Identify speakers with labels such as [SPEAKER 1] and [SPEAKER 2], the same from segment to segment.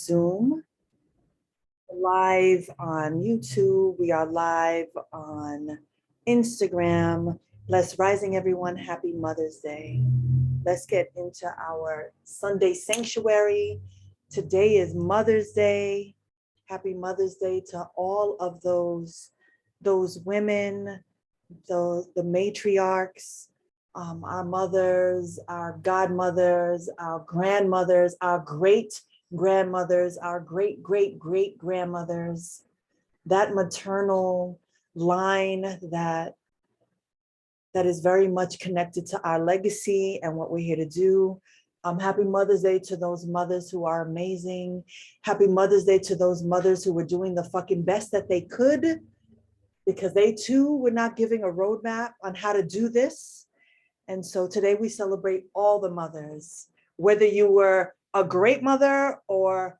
[SPEAKER 1] Zoom, live on YouTube. We are live on Instagram. Blessed rising, everyone. Happy Mother's Day. Let's get into our Sunday sanctuary. Today is Mother's Day. Happy Mother's Day to all of those women, the matriarchs, our mothers, our godmothers, our grandmothers, our great grandmothers, our great great great grandmothers, that maternal line that is very much connected to our legacy and what we're here to do. Happy Mother's Day to those mothers who are amazing. Happy Mother's Day to those mothers who were doing the fucking best that they could, because they too were not giving a roadmap on how to do this. And so today we celebrate all the mothers, whether you were a great mother or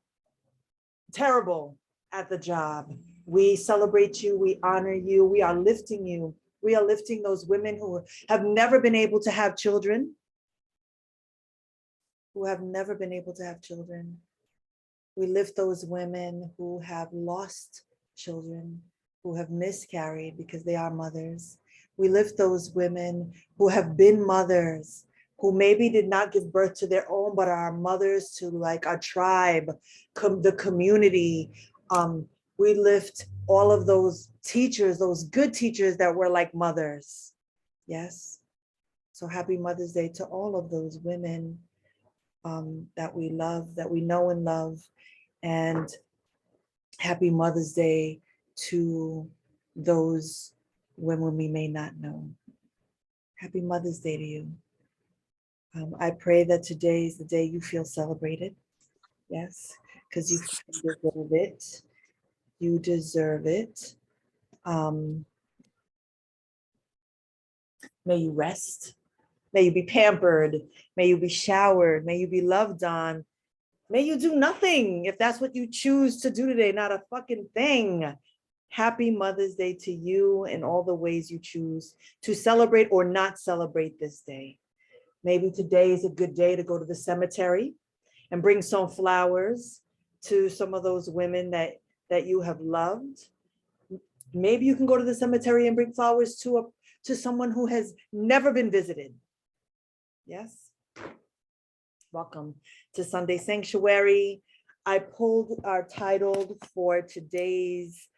[SPEAKER 1] terrible at the job. We celebrate you, we honor you, we are lifting you. We are lifting those women who have never been able to have children, We lift those women who have lost children, who have miscarried because they are mothers. We lift those women who have been mothers, who maybe did not give birth to their own, but are mothers to like a tribe, the community. We lift all of those teachers, those good teachers that were like mothers. Yes. So happy Mother's Day to all of those women that we love, that we know and love. And happy Mother's Day to those women we may not know. Happy Mother's Day to you. I pray that today is the day you feel celebrated. Yes, because you deserve it. You deserve it. May you rest. May you be pampered. May you be showered. May you be loved on. May you do nothing if that's what you choose to do today, not a fucking thing. Happy Mother's Day to you in all the ways you choose to celebrate or not celebrate this day. Maybe today is a good day to go to the cemetery and bring some flowers to some of those women that you have loved. Maybe you can go to the cemetery and bring flowers to someone who has never been visited. Yes. Welcome to Sunday Sanctuary. I pulled our title for today's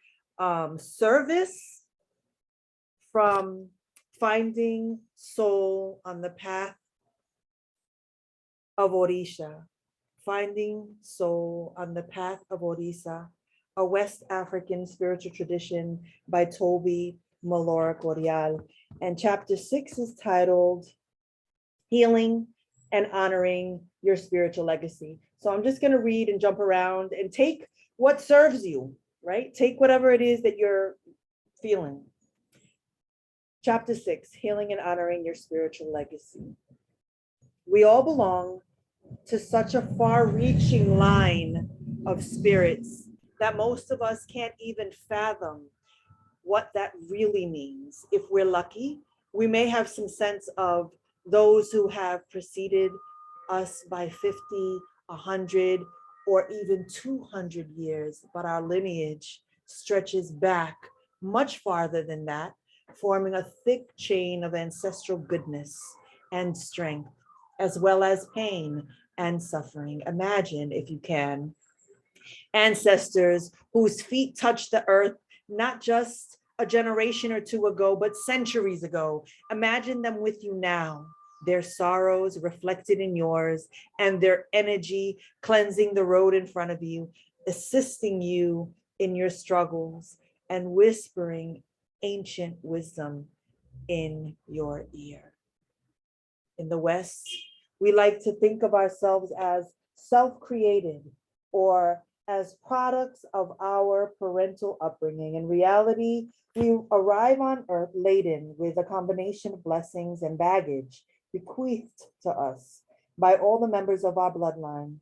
[SPEAKER 1] service from Finding Soul on the Path of Orisha. Finding Soul on the Path of Orisa, a West African spiritual tradition by Toby Malora Corial. And chapter 6 is titled Healing and Honoring Your Spiritual Legacy. So I'm just going to read and jump around and take what serves you, right? Take whatever it is that you're feeling. Chapter 6, Healing and Honoring Your Spiritual Legacy. We all belong to such a far-reaching line of spirits that most of us can't even fathom what that really means. If we're lucky, we may have some sense of those who have preceded us by 50, 100, or even 200 years, but our lineage stretches back much farther than that, forming a thick chain of ancestral goodness and strength, as well as pain and suffering. Imagine, if you can, ancestors whose feet touched the earth, not just a generation or two ago, but centuries ago. Imagine them with you now, their sorrows reflected in yours, and their energy cleansing the road in front of you, assisting you in your struggles, and whispering ancient wisdom in your ear. In the West, we like to think of ourselves as self-created or as products of our parental upbringing. In reality, we arrive on earth laden with a combination of blessings and baggage bequeathed to us by all the members of our bloodline,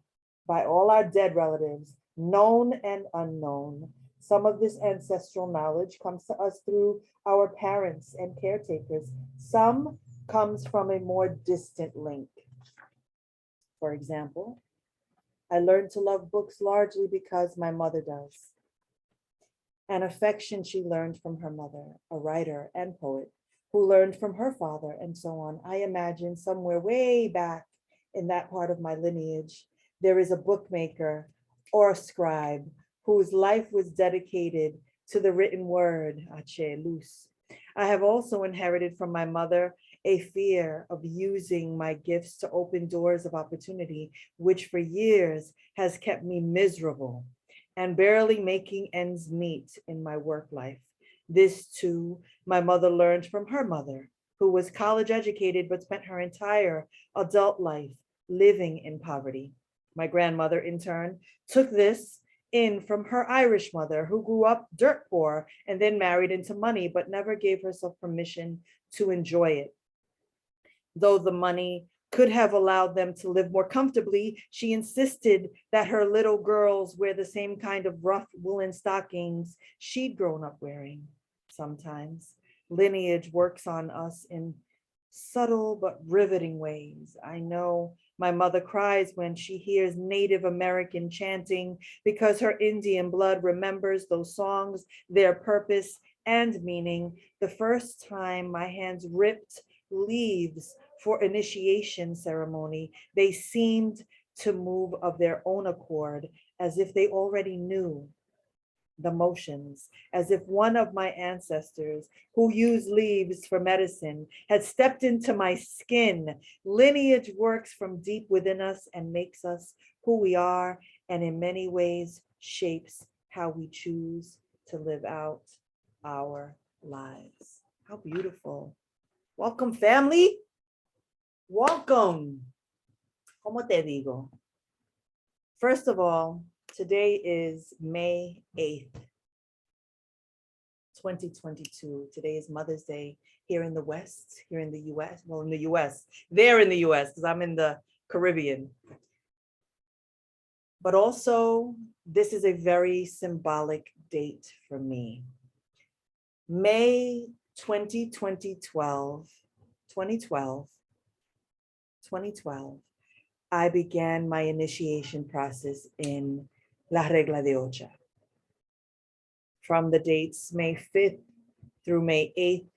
[SPEAKER 1] by all our dead relatives, known and unknown. Some of this ancestral knowledge comes to us through our parents and caretakers. Some comes from a more distant link. For example, I learned to love books largely because my mother does. An affection she learned from her mother, a writer and poet, who learned from her father, and so on. I imagine somewhere way back in that part of my lineage, there is a bookmaker or a scribe whose life was dedicated to the written word, Ache Luz. I have also inherited from my mother a fear of using my gifts to open doors of opportunity, which for years has kept me miserable and barely making ends meet in my work life. This too, my mother learned from her mother, who was college educated but spent her entire adult life living in poverty. My grandmother, in turn, took this in from her Irish mother, who grew up dirt poor and then married into money, but never gave herself permission to enjoy it. Though the money could have allowed them to live more comfortably, she insisted that her little girls wear the same kind of rough woolen stockings she'd grown up wearing. Sometimes lineage works on us in subtle but riveting ways. I know my mother cries when she hears Native American chanting because her Indian blood remembers those songs, their purpose and meaning. The first time my hands ripped leaves for initiation ceremony, they seemed to move of their own accord, as if they already knew the motions, as if one of my ancestors who used leaves for medicine had stepped into my skin. Lineage works from deep within us and makes us who we are, and in many ways shapes how we choose to live out our lives. How beautiful. Welcome, family. Welcome. ¿Cómo te digo? First of all, today is May 8th, 2022. Today is Mother's Day here in the West, here in the US. Well, in the US, there in the US, because I'm in the Caribbean. But also, this is a very symbolic date for me. May 2012, I began my initiation process in La Regla de Ocha. From the dates May 5th through May 8th,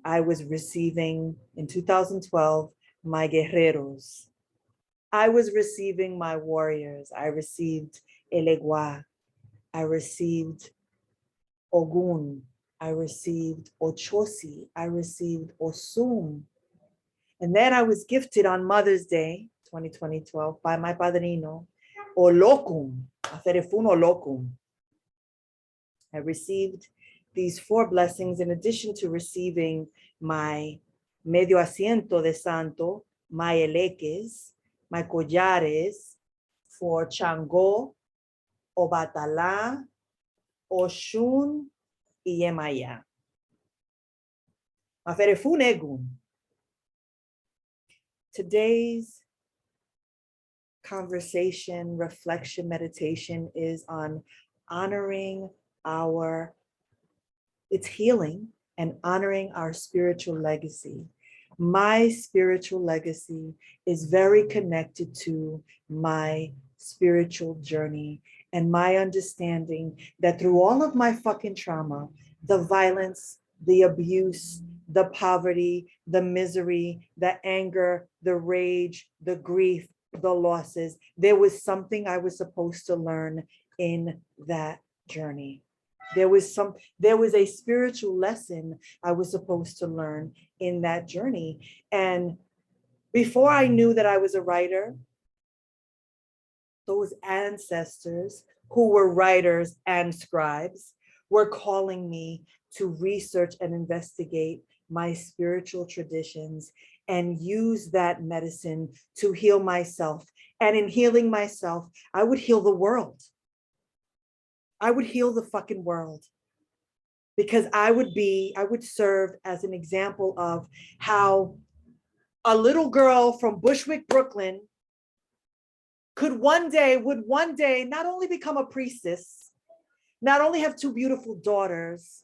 [SPEAKER 1] I was receiving, in 2012, my guerreros. I was receiving my warriors. I received Elegua. I received Ogun. I received Ochosi. I received Osum. And then I was gifted on Mother's Day, 2012, by my padrino, Olocum, Aferefun Olocum. I received these 4 blessings in addition to receiving my medio asiento de santo, my eleques, my collares for Chango, Obatala, Oshun, y Yemaya. Aferefun Egum. Today's conversation, reflection, meditation is on honoring it's healing and honoring our spiritual legacy. My spiritual legacy is very connected to my spiritual journey and my understanding that through all of my fucking trauma, the violence, the abuse, the poverty, the misery, the anger, the rage, the grief, the losses, there was something I was supposed to learn in that journey. There was a spiritual lesson I was supposed to learn in that journey. And before I knew that I was a writer, those ancestors who were writers and scribes were calling me to research and investigate my spiritual traditions and use that medicine to heal myself. And in healing myself, I would heal the world. I would heal the fucking world, because I would serve as an example of how a little girl from Bushwick, Brooklyn would one day not only become a priestess, not only have 2 beautiful daughters,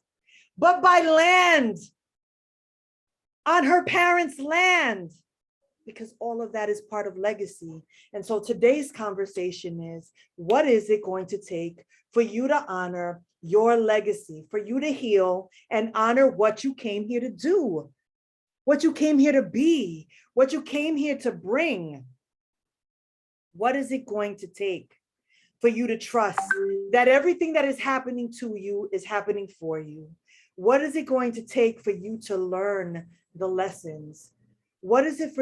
[SPEAKER 1] but buy land on her parents' land because all of that is part of legacy. And so today's conversation is, what is it going to take for you to honor your legacy, for you to heal and honor what you came here to do, what you came here to be, what you came here to bring? What is it going to take for you to trust that everything that is happening to you is happening for you? What is it going to take for you to learn the lessons? What is it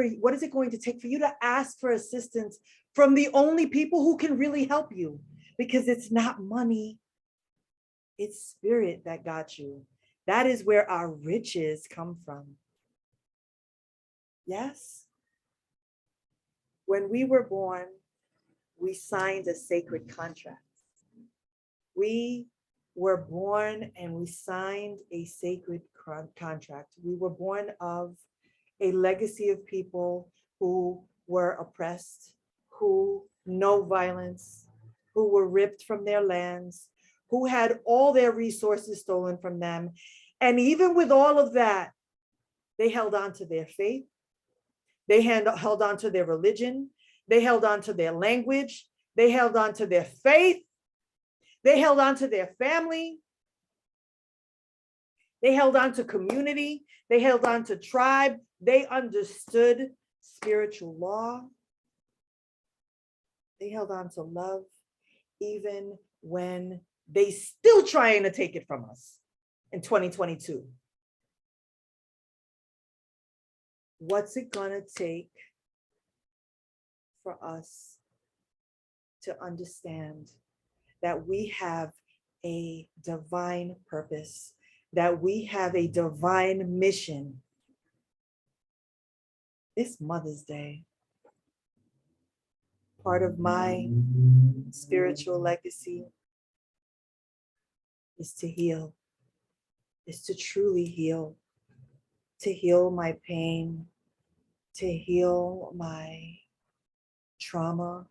[SPEAKER 1] going to take for you to ask for assistance from the only people who can really help you? Because it's not money, it's spirit that got you. That is where our riches come from. Yes. When we were born, we signed a sacred contract. We were born and we signed a sacred contract. We were born of a legacy of people who were oppressed, who know violence, who were ripped from their lands, who had all their resources stolen from them. And even with all of that, they held on to their faith. They held on to their religion. They held on to their language. They held on to their faith. They held on to their family. They held on to community. They held on to tribe. They understood spiritual law. They held on to love, even when they still trying to take it from us in 2022. What's it gonna take for us to understand that we have a divine purpose, that we have a divine mission? It's Mother's Day. Part of my spiritual legacy is to heal, is to truly heal, to heal my pain, to heal my trauma,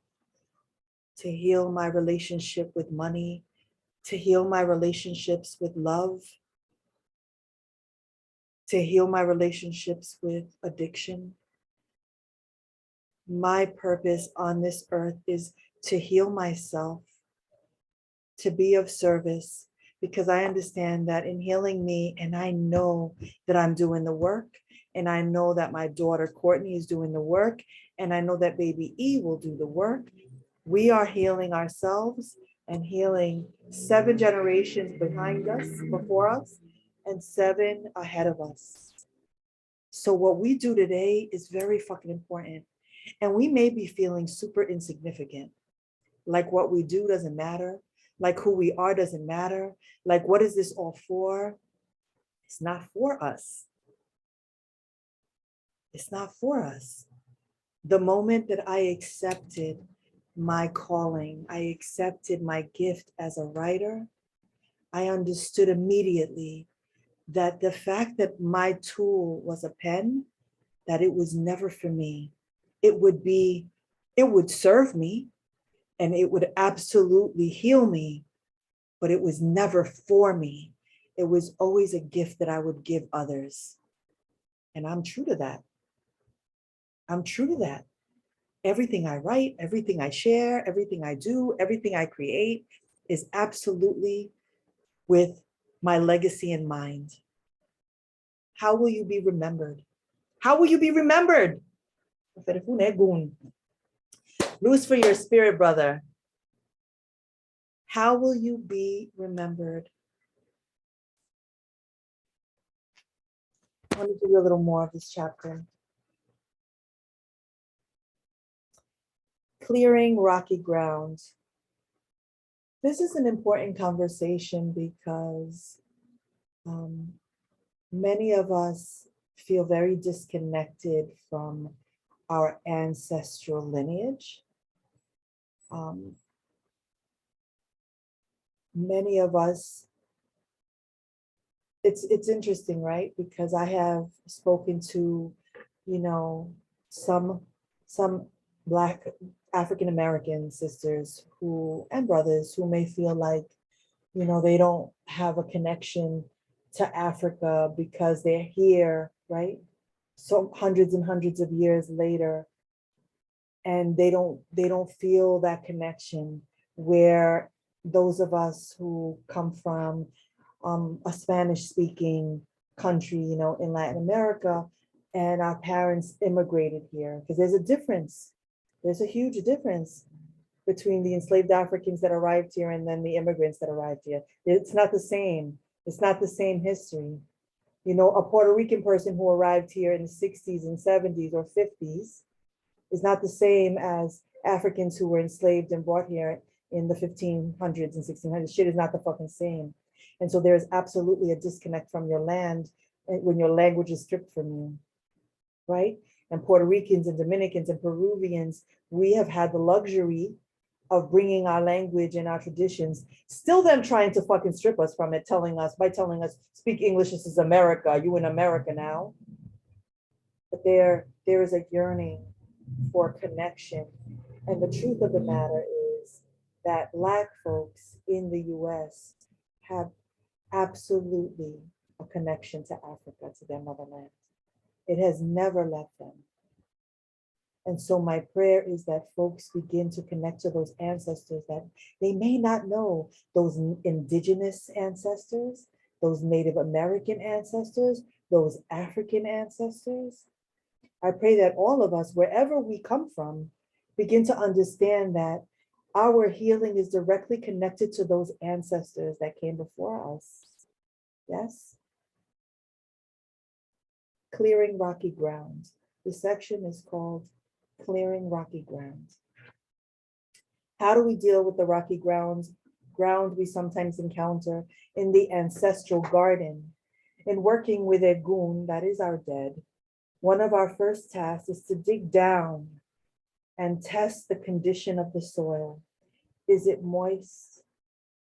[SPEAKER 1] to heal my relationship with money, to heal my relationships with love, to heal my relationships with addiction. My purpose on this earth is to heal myself, to be of service, because I understand that in healing me, and I know that I'm doing the work, and I know that my daughter Courtney is doing the work, and I know that baby E will do the work. We are healing ourselves and healing 7 generations behind us, before us, and 7 ahead of us. So what we do today is very fucking important. And we may be feeling super insignificant, like what we do doesn't matter, like who we are doesn't matter, like what is this all for? It's not for us. It's not for us. The moment that I accepted my calling, I accepted my gift as a writer, I understood immediately that the fact that my tool was a pen, that it was never for me. It would serve me and it would absolutely heal me, but it was never for me. It was always a gift that I would give others. And I'm true to that. I'm true to that. Everything I write, everything I share, everything I do, everything I create is absolutely with my legacy in mind. How will you be remembered? How will you be remembered? Lose for your spirit, brother. How will you be remembered? I want to give you a little more of this chapter. Clearing rocky ground. This is an important conversation because many of us feel very disconnected from our ancestral lineage. Many of us, it's interesting, right? Because I have spoken to, some Black African American sisters and brothers who may feel like, they don't have a connection to Africa because they're here, right? so hundreds and hundreds of years later, and they don't feel that connection, where those of us who come from a Spanish speaking country, in Latin America, and our parents immigrated here, because there's a difference. There's a huge difference between the enslaved Africans that arrived here and then the immigrants that arrived here. It's not the same. It's not the same history. A Puerto Rican person who arrived here in the 60s and 70s or 50s is not the same as Africans who were enslaved and brought here in the 1500s and 1600s. Shit is not the fucking same. And so there's absolutely a disconnect from your land when your language is stripped from you, right? And Puerto Ricans and Dominicans and Peruvians, we have had the luxury of bringing our language and our traditions, still them trying to fucking strip us from it, telling us, speak English, this is America, you in America now. But there is a yearning for connection. And the truth of the matter is that Black folks in the US have absolutely a connection to Africa, to their motherland. It has never left them. And so my prayer is that folks begin to connect to those ancestors that they may not know, those indigenous ancestors, those Native American ancestors, those African ancestors. I pray that all of us, wherever we come from, begin to understand that our healing is directly connected to those ancestors that came before us. Yes? Clearing rocky ground. This section is called Clearing Rocky Ground. How do we deal with the rocky ground we sometimes encounter in the ancestral garden? In working with Egun, that is our dead, one of our first tasks is to dig down and test the condition of the soil. Is it moist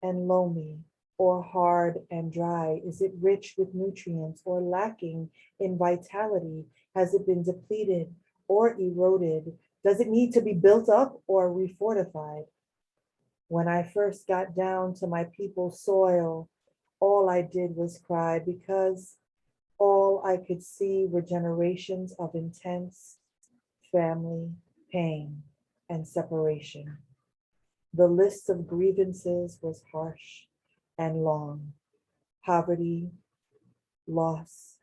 [SPEAKER 1] and loamy, or hard and dry? Is it rich with nutrients or lacking in vitality? Has it been depleted or eroded? Does it need to be built up or refortified? When I first got down to my people's soil, all I did was cry, because all I could see were generations of intense family pain and separation. The list of grievances was harsh and long. Poverty, loss,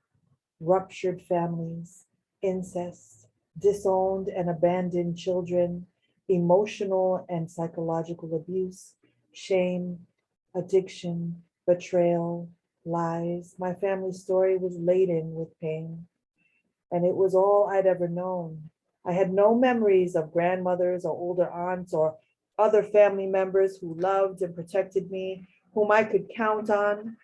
[SPEAKER 1] ruptured families, incest, disowned and abandoned children, emotional and psychological abuse, shame, addiction, betrayal, lies. My family story was laden with pain, and it was all I'd ever known. I had no memories of grandmothers or older aunts or other family members who loved and protected me, whom I could count on.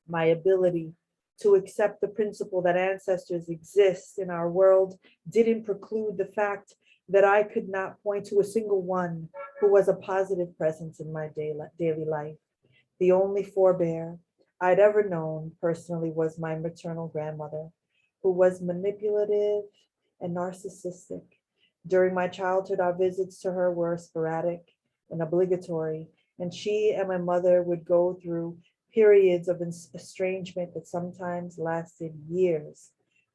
[SPEAKER 1] My ability to accept the principle that ancestors exist in our world didn't preclude the fact that I could not point to a single one who was a positive presence in my daily life. The only forebear I'd ever known personally was my maternal grandmother, who was manipulative and narcissistic. During my childhood, our visits to her were sporadic and obligatory, and she and my mother would go through periods of estrangement that sometimes lasted years.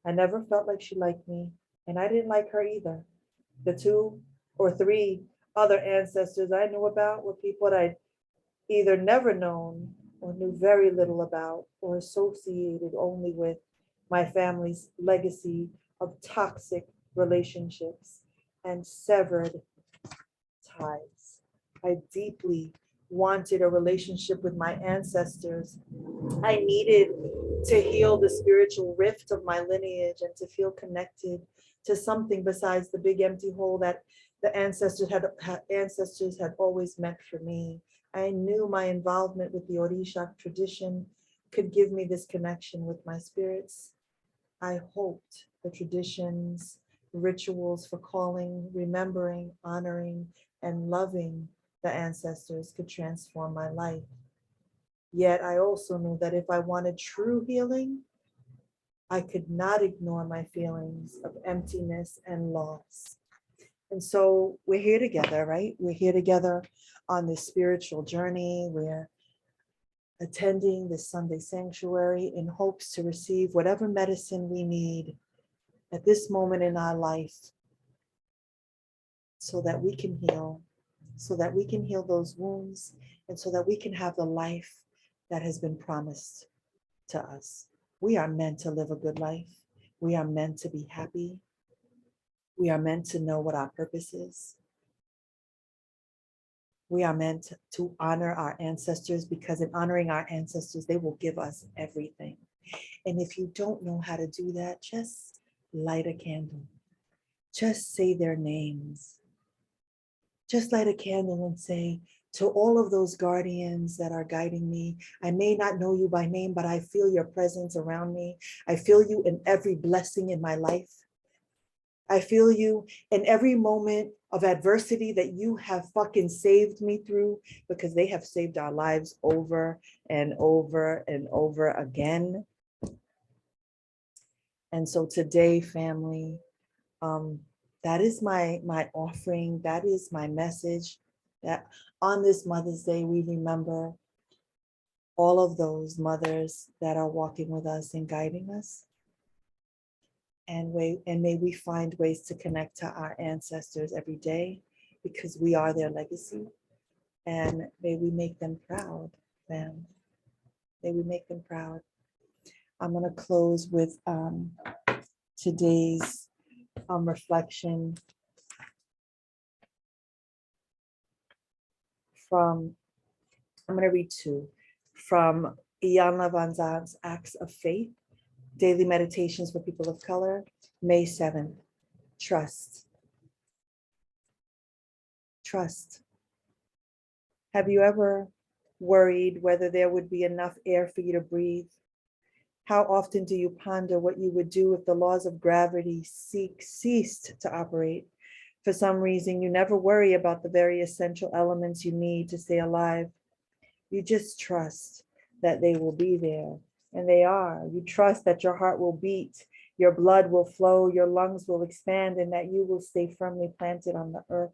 [SPEAKER 1] I never felt like she liked me, and I didn't like her either. The 2 or 3 other ancestors I knew about were people that I'd either never known or knew very little about, or associated only with my family's legacy of toxic relationships and severed ties. I deeply wanted a relationship with my ancestors. I needed to heal the spiritual rift of my lineage and to feel connected to something besides the big empty hole that the ancestors had always meant for me. I knew my involvement with the Orisha tradition could give me this connection with my spirits. I hoped the traditions, rituals for calling, remembering, honoring, and loving the ancestors could transform my life. Yet I also knew that if I wanted true healing, I could not ignore my feelings of emptiness and loss. And so we're here together, right? We're here together on this spiritual journey. We're attending this Sunday sanctuary in hopes to receive whatever medicine we need at this moment in our life, so that we can heal, so that we can heal those wounds, and so that we can have the life that has been promised to us. We are meant to live a good life. We are meant to be happy. We are meant to know what our purpose is. We are meant to honor our ancestors, because in honoring our ancestors, they will give us everything. And if you don't know how to do that, just light a candle. Just say their names. Just light a candle and say, to all of those guardians that are guiding me, I may not know you by name, but I feel your presence around me. I feel you in every blessing in my life. I feel you in every moment of adversity that you have fucking saved me through, because they have saved our lives over and over and over again. And so today, family, that is my offering. That is my message, that on this Mother's Day, we remember all of those mothers that are walking with us and guiding us. And may we find ways to connect to our ancestors every day, because we are their legacy. And may we make them proud, man. May we make them proud. I'm gonna close with today's reflection from, I'm gonna read two, from Iyanla Vanzant's Acts of Faith, Daily Meditations for People of Color, May 7th. Trust. Trust. Have you ever worried whether there would be enough air for you to breathe? How often do you ponder what you would do if the laws of gravity ceased to operate? For some reason, you never worry about the very essential elements you need to stay alive. You just trust that they will be there, and they are. You trust that your heart will beat, your blood will flow, your lungs will expand, and that you will stay firmly planted on the earth.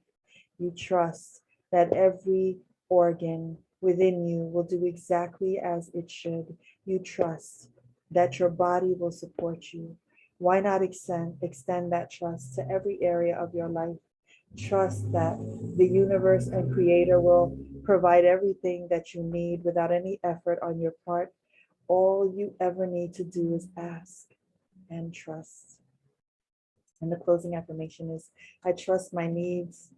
[SPEAKER 1] You trust that every organ within you will do exactly as it should. You trust that your body will support you. Why not extend that trust to every area of your life? Trust that the universe and creator will provide everything that you need without any effort on your part. All you ever need to do is ask and trust. And the closing affirmation is, I trust my needs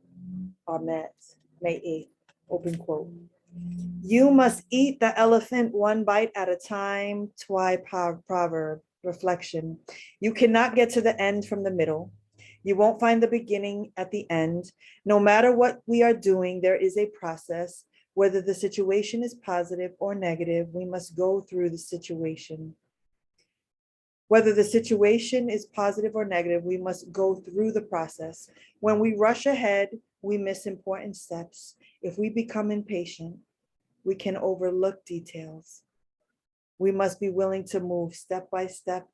[SPEAKER 1] are met. May 8th, open quote. You must eat the elephant one bite at a time. Twy proverb. Reflection. You cannot get to the end from the middle. You won't find the beginning at the end. No matter what we are doing, there is a process. Whether the situation is positive or negative, we must go through the situation. Whether the situation is positive or negative, we must go through the process. When we rush ahead, we miss important steps. If we become impatient, we can overlook details. We must be willing to move step by step,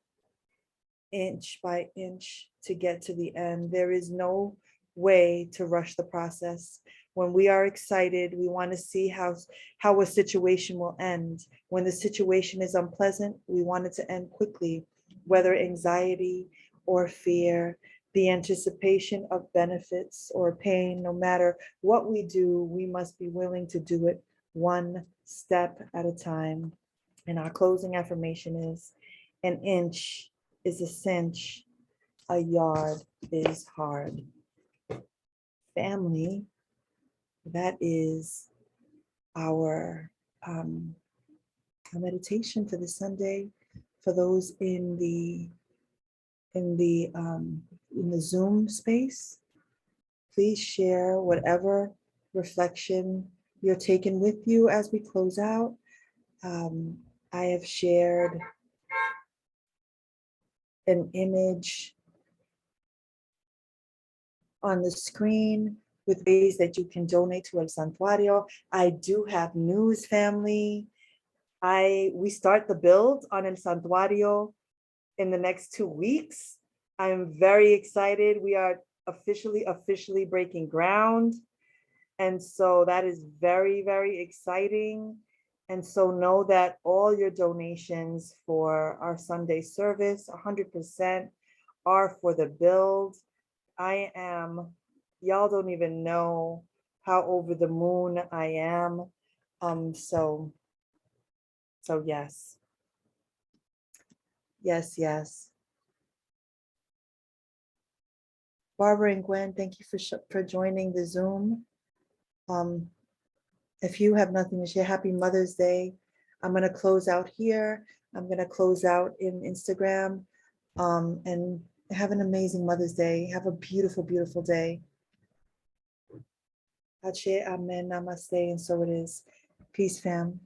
[SPEAKER 1] inch by inch, to get to the end. There is no way to rush the process. When we are excited, we want to see how a situation will end. When the situation is unpleasant, we want it to end quickly, whether anxiety or fear, the anticipation of benefits or pain. No matter what we do, we must be willing to do it one step at a time. And our closing affirmation is, an inch is a cinch, a yard is hard. Family, that is our meditation for this Sunday. For those in the Zoom space, please share whatever reflection you're taking with you as we close out. I have shared an image on the screen with ways that you can donate to El Santuario. I do have news, family. We start the build on El Santuario in the next 2 weeks. I'm very excited. We are officially breaking ground. And so that is very, very exciting. And so know that all your donations for our Sunday service, 100% are for the build. Y'all don't even know how over the moon I am. So yes, yes. Barbara and Gwen, thank you for joining the Zoom. Um, if you have nothing to share, happy Mother's Day. I'm going to close out here. I'm going to close out in Instagram. And have an amazing Mother's Day. Have a beautiful, beautiful day. Ache, amen, namaste, and so it is. Peace, fam.